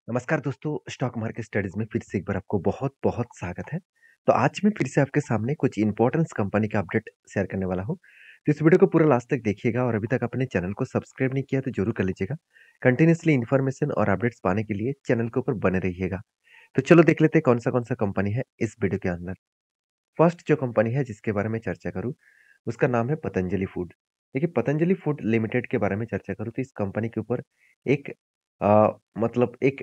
नमस्कार दोस्तों, stock market studies में फिर से एक बार आपको बहुत-बहुत स्वागत है। तो आज मैं फिर से आपके सामने कुछ इम्पोर्टेंस कंपनी का अपडेट शेयर करने वाला हूँ। तो इस वीडियो को पूरा लास्ट तक देखिएगा और अभी तक अपने चैनल को सब्सक्राइब नहीं किया तो ज़रूर कर लीजिएगा। कंटिन्यूअसली इन्फॉर्मेशन और अपडेट्स पाने के लिए चैनल के ऊपर बने रहिएगा। तो चलो देख लेते हैं कौन-सा कंपनी है इस वीडियो के अंदर। फर्स्ट जो कंपनी है जिसके बारे में चर्चा करूँ, उसका नाम है पतंजलि फूड। देखिए पतंजलि फूड लिमिटेड के बारे में चर्चा करूँ तो इस कंपनी के ऊपर एक मतलब एक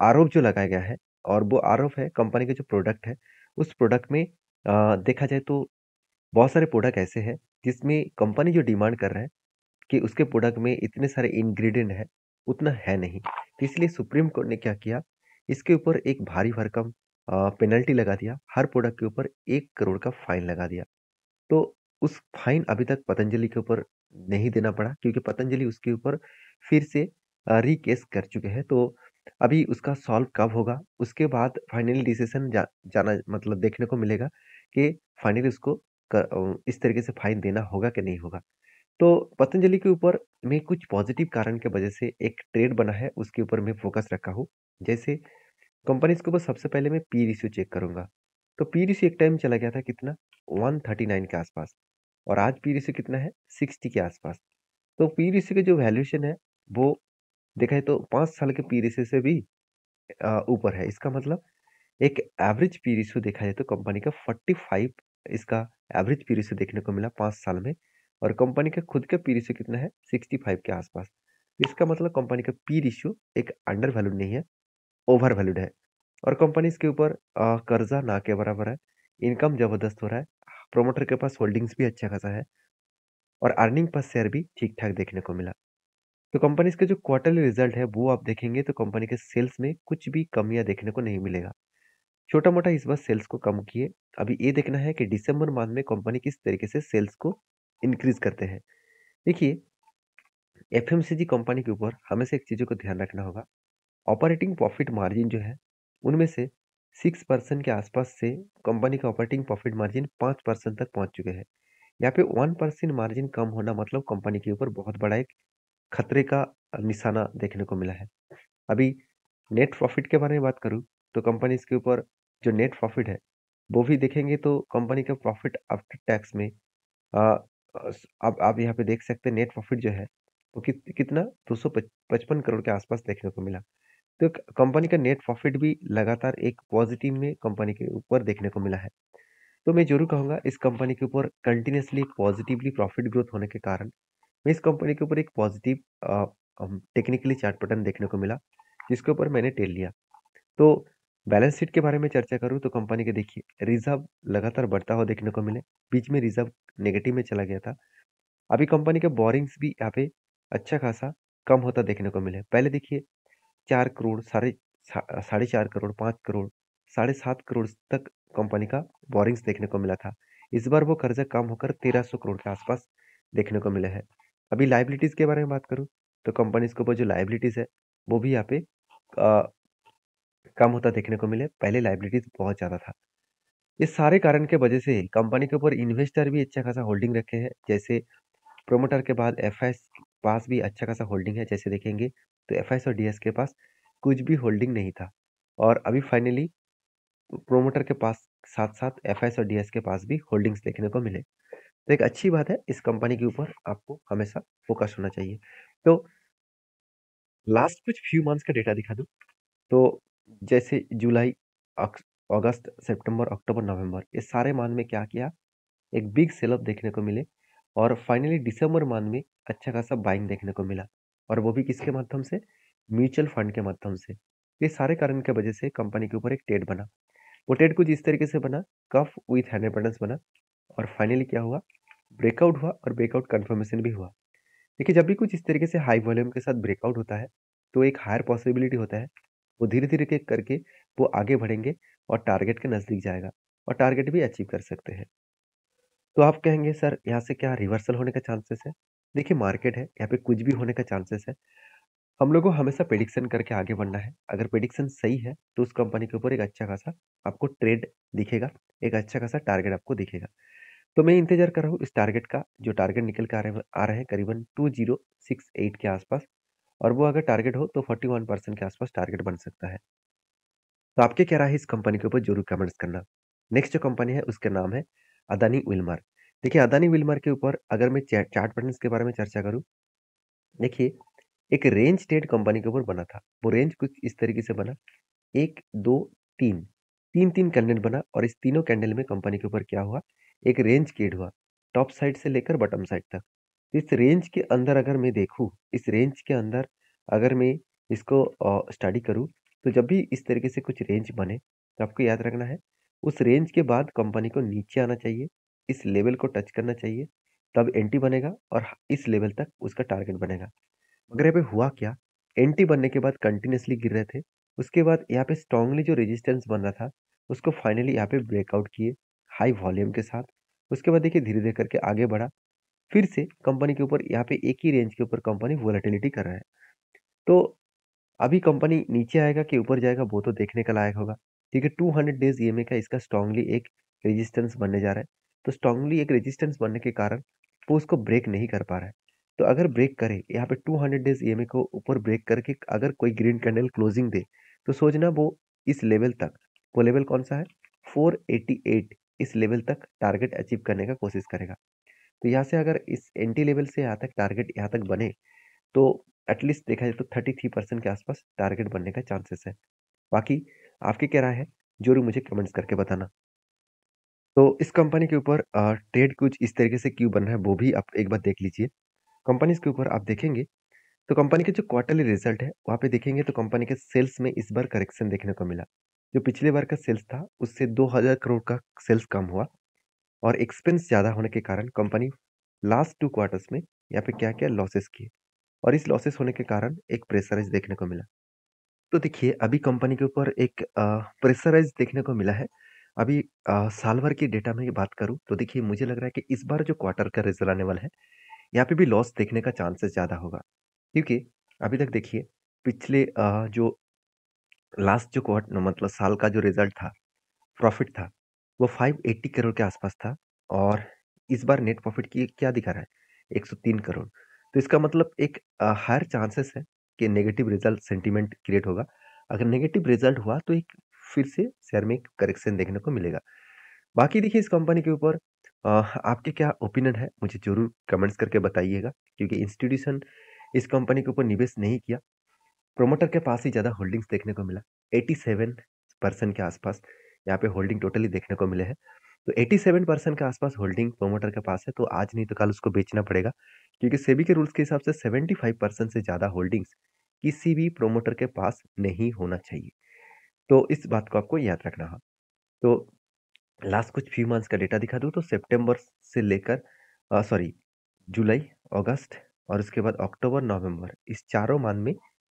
आरोप जो लगाया गया है और वो आरोप है कंपनी के जो प्रोडक्ट है, उस प्रोडक्ट में देखा जाए तो बहुत सारे प्रोडक्ट ऐसे हैं जिसमें कंपनी जो डिमांड कर रहा है कि उसके प्रोडक्ट में इतने सारे इंग्रीडिएंट है, उतना है नहीं। तो इसलिए सुप्रीम कोर्ट ने क्या किया, इसके ऊपर एक भारी भरकम पेनल्टी लगा दिया। हर प्रोडक्ट के ऊपर 1 करोड़ का फाइन लगा दिया। तो उस फाइन अभी तक पतंजलि के ऊपर नहीं देना पड़ा क्योंकि पतंजलि उसके ऊपर फिर से रीकेस कर चुके हैं। तो अभी उसका सॉल्व कब होगा, उसके बाद फाइनली डिसीजन जाना मतलब देखने को मिलेगा कि फाइनली उसको इस तरीके से फाइन देना होगा कि नहीं होगा। तो पतंजलि के ऊपर मैं कुछ पॉजिटिव कारण की वजह से एक ट्रेड बना है, उसके ऊपर मैं फोकस रखा हूँ। जैसे कंपनीज़ के ऊपर सबसे पहले मैं पी रेशियो चेक करूँगा। तो पी रेशियो एक टाइम चला गया था कितना 139 के आसपास और आज पी रेशियो कितना है 60 के आसपास। तो पी रेशियो की जो वैल्यूएशन है वो देखा जाए तो 5 साल के पी रेशियो से भी ऊपर है। इसका मतलब एक एवरेज पी रेशियो देखा जाए तो कंपनी का 45 इसका एवरेज पी रेशियो देखने को मिला 5 साल में और कंपनी का खुद का पी रेशियो कितना है 65 के आसपास। इसका मतलब कंपनी का पी रेशियो एक अंडर वैल्यूड नहीं है, ओवर वैल्यूड है। और कंपनीज़ के ऊपर कर्ज़ा ना के बराबर है, इनकम ज़बरदस्त हो रहा है, प्रोमोटर के पास होल्डिंग्स भी अच्छा खासा है और अर्निंग पर शेयर भी ठीक-ठाक देखने को मिला। तो कंपनीज़ के जो क्वार्टरली रिज़ल्ट है, वो आप देखेंगे तो कंपनी के सेल्स में कुछ भी कमियाँ देखने को नहीं मिलेगा। छोटा-मोटा इस बार सेल्स को कम किए, अभी ये देखना है कि दिसंबर मंथ में कंपनी किस तरीके से सेल्स को इंक्रीज़ करते हैं। देखिए, एफएमसीजी कंपनी के ऊपर हमेशा एक चीज़ों को ध्यान रखना होगा, ऑपरेटिंग प्रॉफिट मार्जिन जो है, उनमें से 6% के आसपास से कंपनी का ऑपरेटिंग प्रॉफिट मार्जिन 5% तक पहुँच चुके हैं। यहाँ पे 1% मार्जिन कम होना मतलब कंपनी के ऊपर बहुत बड़ा एक खतरे का निशाना देखने को मिला है। अभी नेट प्रॉफिट के बारे में बात करूँ, तो कंपनी इसके ऊपर जो नेट प्रॉफिट है, वो भी देखेंगे तो कंपनी का प्रॉफिट आफ्टर टैक्स में अ, आप यहाँ पे देख सकते हैं नेट प्रॉफिट जो है, वो कितना 255 करोड़ के आसपास देखने को मिला। तो कंपनी का नेट प्रॉफिट भी लगातार एक पॉजिटिव में कंपनी के ऊपर देखने को मिला है। तो मैं ज़रूर कहूँगा इस कंपनी के ऊपर कंटिन्यूअसली पॉजिटिवली प्रॉफिट ग्रोथ होने के कारण मैं इस कंपनी के ऊपर एक पॉजिटिव टेक्निकली चार्ट पैटर्न देखने को मिला, जिसके ऊपर मैंने टेल लिया। तो बैलेंस शीट के बारे में चर्चा करूँ तो कंपनी के देखिए रिज़र्व लगातार बढ़ता हुआ देखने को मिले, बीच में रिज़र्व नेगेटिव में चला गया था। अभी कंपनी के बोरिंग्स भी यहाँ पे अच्छा खासा कम होता देखने को मिले। पहले देखिए 4 करोड़, साढ़े 4 करोड़, 5 करोड़, साढ़े 7 करोड़ तक कंपनी का बोरिंग्स देखने को मिला था। इस बार वो कर्ज़ा कम होकर 1300 करोड़ के आसपास देखने को मिला है। अभी लायबिलिटीज़ के बारे में बात करूँ, तो कंपनीज़ के ऊपर जो लायबिलिटीज़ है, वो भी यहाँ पे कम होता देखने को मिले। पहले लायबिलिटीज़ बहुत ज़्यादा था। इस सारे कारण के वजह से कंपनी के ऊपर इन्वेस्टर भी अच्छा खासा होल्डिंग रखे हैं। जैसे प्रोमोटर के बाद एफआईएस पास भी अच्छा खासा होल्डिंग है। जैसे देखेंगे तो एफआईएस और डीएस के पास कुछ भी होल्डिंग नहीं था और अभी फाइनली प्रोमोटर के पास साथ-साथ एफआईएस और डीएस के पास भी होल्डिंग्स देखने को मिले। तो एक अच्छी बात है, इस कंपनी के ऊपर आपको हमेशा फ़ोकस होना चाहिए। तो लास्ट कुछ फ्यू मंथ्स का डेटा दिखा दूँ, तो जैसे जुलाई, अक्स अगस्त, सितंबर, अक्टूबर, नवंबर ये सारे मंथ में क्या किया, एक बिग सेल ऑफ देखने को मिले और फाइनली दिसंबर मंथ में अच्छा खासा बाइंग देखने को मिला और वो भी किसके माध्यम से? म्यूचुअल फंड के माध्यम से। ये सारे कारण की वजह से कंपनी के ऊपर एक ट्रेड बना। वो ट्रेड कुछ इस तरीके से बना, कफ विथ हैंड अबंडेंस बना और फाइनली क्या हुआ? ब्रेकआउट हुआ और ब्रेकआउट कंफर्मेशन भी हुआ। देखिए, जब भी कुछ इस तरीके से हाई वॉल्यूम के साथ ब्रेकआउट होता है, तो एक हायर पॉसिबिलिटी होता है, वो धीरे-धीरे के करके वो आगे बढ़ेंगे और टारगेट के नज़दीक जाएगा और टारगेट भी अचीव कर सकते हैं। तो आप कहेंगे सर यहाँ से क्या रिवर्सल होने का चांसेस है? देखिए मार्केट है, यहाँ पे कुछ भी होने का चांसेस है। हम लोग को हमेशा प्रेडिक्शन करके आगे बढ़ना है। अगर प्रेडिक्शन सही है, तो उस कंपनी के ऊपर एक अच्छा खासा आपको ट्रेड दिखेगा, एक अच्छा खासा टारगेट आपको दिखेगा। तो मैं इंतज़ार कर रहा हूँ इस टारगेट का, जो टारगेट निकल के आ रहे हैं करीबन 2068 के आसपास और वो अगर टारगेट हो तो 41% के आसपास टारगेट बन सकता है। तो आपके क्या राय है इस कंपनी के ऊपर ज़रूर कमेंट्स करना। नेक्स्ट जो कंपनी है उसका नाम है अदानी विल्मर। देखिए अदानी विल्मर के ऊपर अगर मैं चार्ट पैटर्न्स के बारे में चर्चा करूँ, देखिए एक रेंज ट्रेड कंपनी के ऊपर बना था। वो रेंज कुछ इस तरीके से बना 1, 2, 3 3-3 कैंडल बना और इस तीनों कैंडल में कंपनी के ऊपर क्या हुआ, एक रेंज क्रिएट हुआ, टॉप साइड से लेकर बॉटम साइड तक। इस रेंज के अंदर अगर मैं देखूँ, इस रेंज के अंदर अगर मैं इसको स्टडी करूँ, तो जब भी इस तरीके से कुछ रेंज बने, तो आपको याद रखना है, उस रेंज के बाद कंपनी को नीचे आना चाहिए, इस लेवल को टच करना चाहिए, तब एंट्री बनेगा और इस लेवल तक उसका टारगेट बनेगा। मगर यहाँ पे हुआ क्या? एंटी बनने के बाद कंटिन्यूअसली गिर रहे थे। उसके बाद यहाँ पे स्ट्रांगली जो रेजिस्टेंस बन रहा था, उसको फाइनली यहाँ पे ब्रेकआउट किए, हाई वॉल्यूम के साथ। उसके बाद देखिए धीरे-धीरे करके आगे बढ़ा। फिर से कंपनी के ऊपर यहाँ पे एक ही रेंज के ऊपर कंपनी वोलेटिलिटी कर रहा है। तो अभी कंपनी नीचे आएगा कि ऊपर जाएगा वो तो देखने का लायक होगा। ठीक है, 200 डेज़ ईएमए का इसका स्ट्रांगली एक रेजिस्टेंस बनने जा रहा है। तो स्ट्रांगली एक रेजिस्टेंस बनने के कारण वो उसको ब्रेक नहीं कर पा रहा है। तो अगर ब्रेक करे, यहाँ पे 200 डेज़ ईएमए को ऊपर ब्रेक करके अगर कोई ग्रीन कैंडल क्लोजिंग दे, तो सोचना वो इस लेवल तक, वो लेवल कौन-सा है? 488, इस लेवल तक टारगेट अचीव करने का कोशिश करेगा। तो यहाँ से अगर इस एंटी लेवल से यहाँ तक टारगेट यहाँ तक बने, तो एटलीस्ट देखा जाए तो 33% के आसपास टारगेट बनने का चांसेस है। बाकी आपकी क्या राय है? ज़रूर मुझे कमेंट्स करके बताना। तो इस कंपनी के ऊपर ट्रेड कुछ इस तरीके से क्यों बन रहा है वो भी आप एक बार देख लीजिए। कंपनीज़ के ऊपर आप देखेंगे तो कंपनी के जो क्वार्टरली रिजल्ट है वहाँ पे देखेंगे तो कंपनी के सेल्स में इस बार करेक्शन देखने को मिला। जो पिछले बार का सेल्स था उससे 2000 करोड़ का सेल्स कम हुआ और एक्सपेंस ज़्यादा होने के कारण कंपनी लास्ट 2 क्वार्टर्स में यहाँ पे क्या-क्या लॉसेस किए और इस लॉसेस होने के कारण एक प्रेशराइज़ देखने को मिला। तो देखिए, अभी कंपनी के ऊपर एक प्रेशराइज़ देखने को मिला है। अभी साल भर की डेटा में बात करूँ तो देखिए मुझे लग रहा है कि इस बार जो क्वार्टर का रिज़ल्ट आने वाला है, यहाँ पे भी लॉस देखने का चांसेस ज़्यादा होगा। क्योंकि अभी तक देखिए पिछले जो लास्ट जो मतलब साल का जो रिज़ल्ट था, प्रॉफ़िट था, वो 580 करोड़ के आसपास था और इस बार नेट प्रॉफ़िट की क्या दिखा रहा है? 103 करोड़। तो इसका मतलब एक हायर चांसेस है कि नेगेटिव रिज़ल्ट सेंटीमेंट क्रिएट होगा। अगर नेगेटिव रिज़ल्ट हुआ तो एक फिर से शेयर में एक करेक्शन देखने को मिलेगा। बाकी देखिए इस कंपनी के ऊपर आपके क्या ओपिनियन है? मुझे ज़रूर कमेंट्स करके बताइएगा क्योंकि इंस्टीट्यूशन इस कंपनी के ऊपर निवेश नहीं किया। प्रोमोटर के पास ही ज़्यादा होल्डिंग्स देखने को मिला। 87% के आसपास यहाँ पे होल्डिंग टोटली देखने को मिले हैं। तो 87% के आसपास होल्डिंग प्रोमोटर के पास है, तो आज नहीं तो कल उसको बेचना पड़ेगा। क्योंकि सेबी के रूल्स के हिसाब से 75% से ज़्यादा होल्डिंग्स किसी भी प्रोमोटर के पास नहीं होना चाहिए। तो इस बात को आपको याद रखना है। तो लास्ट कुछ फ्यू मंथ्स का डेटा दिखा दूँ तो सितंबर से लेकर सॉरी जुलाई, अगस्त और उसके बाद अक्टूबर, नवंबर इस चारों मंथ में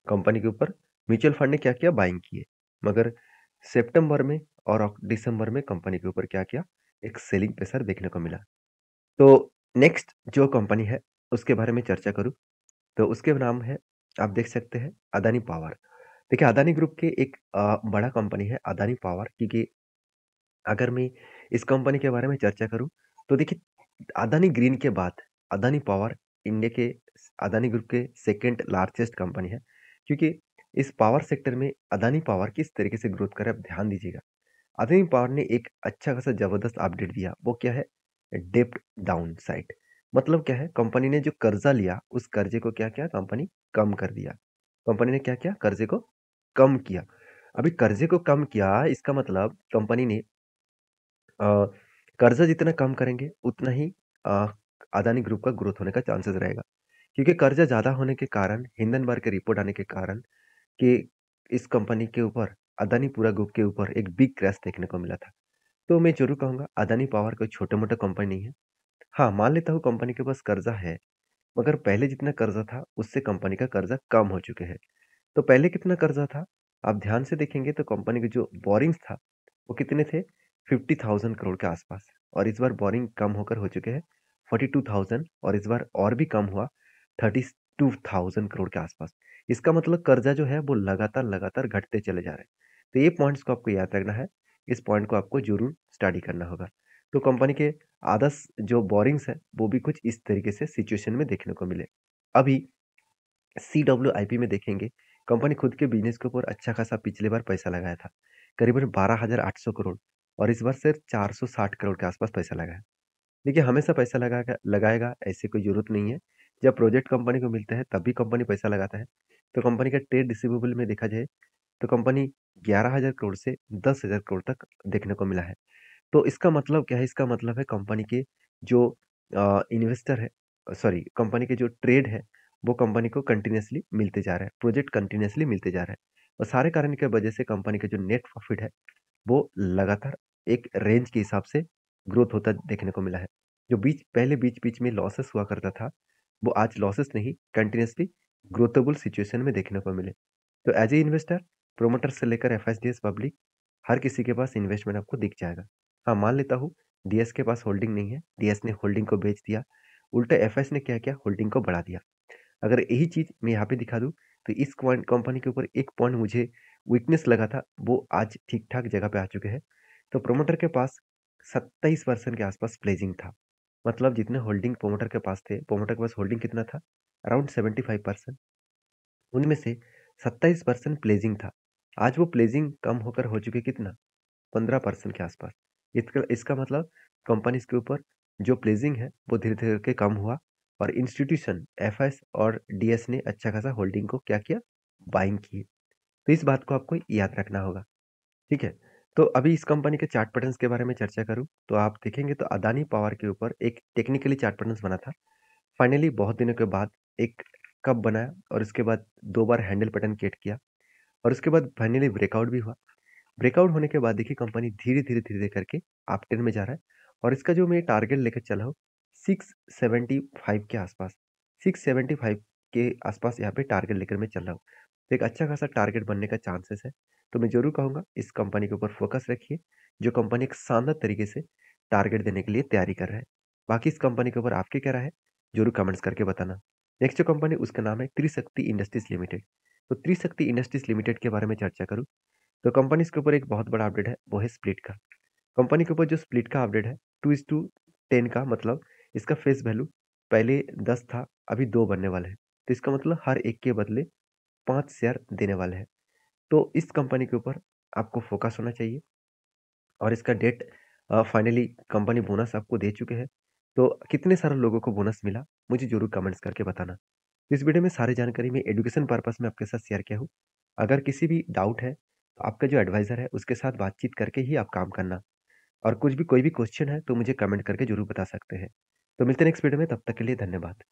कंपनी के ऊपर म्यूचुअल फंड ने क्या किया बाइंग किए। मगर सितंबर में और दिसंबर में कंपनी के ऊपर क्या किया एक सेलिंग प्रेशर देखने को मिला। तो नेक्स्ट जो कंपनी है उसके बारे में चर्चा करूँ तो उसके नाम है आप देख सकते हैं अदानी पावर। देखिए अदानी ग्रुप के एक बड़ा कंपनी है अदानी पावर क्योंकि अगर मैं इस कंपनी के बारे में चर्चा करूँ तो देखिए अदानी ग्रीन के बाद अदानी पावर इंडिया के अदानी ग्रुप के सेकंड लार्जेस्ट कंपनी है क्योंकि इस पावर सेक्टर में अदानी पावर किस तरीके से ग्रोथ करे आप ध्यान दीजिएगा। अदानी पावर ने एक अच्छा खासा जबरदस्त अपडेट दिया वो क्या है डेप्ट डाउन साइड। मतलब क्या है कंपनी ने जो कर्जा लिया उस कर्जे को क्या किया कंपनी कम कर दिया। कंपनी ने क्या किया कर्जे को कम किया। अभी कर्जे को कम किया इसका मतलब कंपनी ने अ, कर्जा जितना कम करेंगे उतना ही अ, अदानी ग्रुप का ग्रोथ होने का चांसेस रहेगा। क्योंकि कर्जा ज़्यादा होने के कारण हिंडनबर्ग की रिपोर्ट आने के कारण कि इस कंपनी के ऊपर अदानी पूरा ग्रुप के ऊपर एक बिग क्रैश देखने को मिला था। तो मैं ज़रूर कहूँगा अदानी पावर कोई छोटा-मोटा कंपनी नहीं है। हाँ, मान लेता हूँ कंपनी के पास कर्जा है, मगर पहले जितना कर्जा था उससे कंपनी का कर्जा कम हो चुके हैं। तो पहले कितना कर्जा था? आप ध्यान से देखेंगे तो कंपनी के जो बोरिंग्स था वो कितने थे? 50,000 करोड़ के आसपास और इस बार बोरिंग कम होकर हो चुके हैं 42,000 और इस बार और भी कम हुआ 32,000 करोड़ के आसपास। इसका मतलब कर्जा जो है वो लगातार-लगातार घटते चले जा रहे हैं। तो ये पॉइंट्स को आपको याद रखना है। इस पॉइंट को आपको ज़रूर स्टडी करना होगा। तो कंपनी के आदर्श जो बोरिंग्स है वो भी कुछ इस तरीके से सिचुएशन में देखने को मिले। अभी CWIP में देखेंगे, कंपनी खुद के बिज़नेस के ऊपर अच्छा खासा पिछली बार पैसा लगाया था, करीबन 12,800 करोड़ और इस बार सिर्फ 460 करोड़ के आसपास पैसा लगा है। देखिए, हमेशा पैसा लगाएगा लगाएगा ऐसी कोई ज़रूरत नहीं है। जब प्रोजेक्ट कंपनी को मिलते हैं, तब भी कंपनी पैसा लगाता है। तो कंपनी का ट्रेड रिसीवेबल में देखा जाए, तो कंपनी 11,000 करोड़ से 10,000 करोड़ तक देखने को मिला है। तो इसका मतलब क्या है? इसका मतलब है कंपनी के जो इन्वेस्टर है सॉरी कंपनी के जो ट्रेड है, वो कंपनी को कंटिन्यूअसली मिलते जा रहा है, प्रोजेक्ट कंटिन्यूअसली मिलते जा रहा है। और सारे कारण की वजह से कंपनी का जो नेट प्रॉफिट है, वो लगातार एक रेंज के हिसाब से ग्रोथ होता देखने को मिला है। जो बीच-बीच में लॉसेस हुआ करता था, वो आज लॉसेस नहीं, कंटिन्यूअसली ग्रोथेबल सिचुएशन में देखने को मिले। तो एज़ ए इन्वेस्टर, प्रोमोटर से लेकर एफएसडीएस पब्लिक, हर किसी के पास इन्वेस्टमेंट आपको दिख जाएगा। हाँ, मान लेता हूँ, डीएस के पास होल्डिंग नहीं है, डीएस ने होल्डिंग को बेच दिया, उल्टा एफएस ने क्या किया, होल्डिंग को बढ़ा दिया। अगर यही चीज़ मैं यहाँ पे दिखा दूँ, तो इस क्वांट कंपनी के ऊपर एक पॉइंट मुझे वीकनेस लगा था, वो आज ठीक-ठाक जगह पे आ चुके हैं। तो प्रोमोटर के पास 27% के आसपास प्लेजिंग था। मतलब जितने होल्डिंग प्रोमोटर के पास थे, प्रोमोटर के पास होल्डिंग कितना था? अराउंड 75%। उनमें से 27% प्लेजिंग था। आज वो प्लेजिंग कम होकर हो चुके कितना? 15% के आसपास। इसका इसका मतलब कंपनी के ऊपर जो प्लेजिंग है, वो धीरे-धीरे करके कम हुआ और इंस्टीट्यूशन एफएस और डीएस ने अच्छा खासा होल्डिंग को क्या किया? बाइंग की। तो इस बात को आपको याद रखना होगा, ठीक है? तो अभी इस कंपनी के चार्ट पैटर्न्स के बारे में चर्चा करूँ, तो आप देखेंगे तो अदानी पावर के ऊपर एक टेक्निकली चार्ट पैटर्न्स बना था। फाइनली बहुत दिनों के बाद एक कप बनाया और उसके बाद 2 बार हैंडल पैटर्न क्रिएट किया और उसके बाद फाइनली ब्रेकआउट भी हुआ। ब्रेकआउट होने के बाद देखिए कंपनी धीरे-धीरे करके अपट्रेंड में जा रहा है और इसका जो मैं टारगेट लेकर चला हूँ 675 के आसपास, 675 के आसपास यहाँ पे टारगेट लेकर मैं चल रहा हूँ। तो एक अच्छा खासा टारगेट बनने का चांसेस है। तो मैं ज़रूर कहूँगा इस कंपनी के ऊपर फोकस रखिए, जो कंपनी एक शानदार तरीके से टारगेट देने के लिए तैयारी कर रहा है। बाकी इस कंपनी के ऊपर आपकी क्या राय है? ज़रूर कमेंट्स करके बताना। नेक्स्ट जो कंपनी उसका नाम है त्रिशक्ति इंडस्ट्रीज़ लिमिटेड। तो त्रिशक्ति इंडस्ट्रीज़ लिमिटेड के बारे में चर्चा करूँ तो कंपनी इसके ऊपर एक बहुत बड़ा अपडेट है, वो है स्प्लिट का। कंपनी के ऊपर जो स्प्लिट का अपडेट है 2:10 का मतलब इसका फेस वैल्यू पहले 10 था, अभी 2 बनने वाला है। तो इसका मतलब हर एक के बदले 5 शेयर देने वाले हैं। तो इस कंपनी के ऊपर आपको फोकस होना चाहिए और इसका डेट फाइनली कंपनी बोनस आपको दे चुके हैं। तो कितने सारे लोगों को बोनस मिला, मुझे ज़रूर कमेंट्स करके बताना। इस वीडियो में सारी जानकारी मैं एजुकेशन पर्पस में आपके साथ शेयर किया हूँ। अगर किसी भी डाउट है, तो आपका जो एडवाइज़र है उसके साथ बातचीत करके ही आप काम करना और कुछ भी कोई भी क्वेश्चन है तो मुझे कमेंट करके ज़रूर बता सकते हैं। तो मिलते हैं नेक्स्ट वीडियो में, तब तक के लिए धन्यवाद।